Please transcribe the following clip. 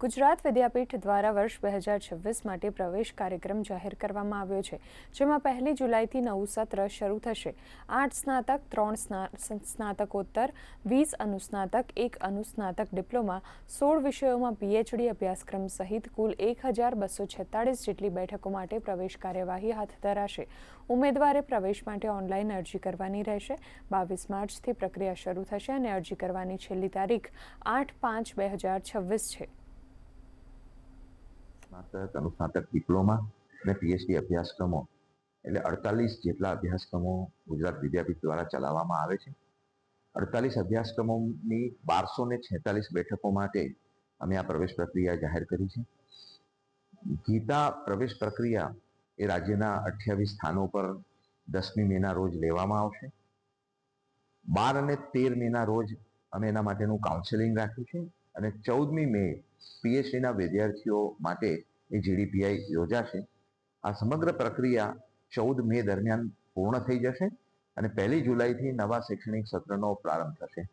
ગુજરાત વિદ્યાપીઠ દ્વારા વર્ષ 2026 માટે પ્રવેશ કાર્યક્રમ જાહેર કરવામાં આવ્યો છે, જેમાં 1 જુલાઈથી નવું સત્ર શરૂ થશે। 8 સ્નાતક, 3 સ્નાતકોત્તર, 20 અનુસ્નાતક, 1 અનુસ્નાતક ડિપ્લોમા, 16 વિષયોમાં પીએચડી અભ્યાસક્રમ સહિત કુલ 1246 જેટલી બેઠકો માટે પ્રવેશ કાર્યવાહી હાથ ધરાશે। ઉમેદવારે પ્રવેશ માટે ઓનલાઈન અરજી કરવાની રહેશે। 22 માર્ચથી પ્રક્રિયા શરૂ થશે અને અરજી કરવાની છેલ્લી તારીખ 8/5/2026 છે। સ્નાતક, અનુસ્નાતક, ડિપ્લોમા અને પીએચડી અભ્યાસક્રમો એટલે 48 જેટલા અભ્યાસક્રમો ગુજરાત વિદ્યાપીઠ દ્વારા ચલાવવામાં આવે છે। 48 અભ્યાસક્રમોની 1246 બેઠકો માટે અમે આ પ્રવેશ પ્રક્રિયા જાહેર કરી છે। ગીતા પ્રવેશ પ્રક્રિયા એ રાજ્યના 28 સ્થાનો પર 10મી મેના રોજ લેવામાં આવશે। 12 અને 13 મેના રોજ અમે એના માટેનું કાઉન્સેલિંગ રાખ્યું છે અને 14મી મે પીએચડીના વિદ્યાર્થીઓ માટે એ જીડીપીઆઈ યોજાશે। આ સમગ્ર પ્રક્રિયા 14 મે દરમિયાન પૂર્ણ થઈ જશે અને 1 જુલાઈથી નવા શૈક્ષણિક સત્રનો પ્રારંભ થશે।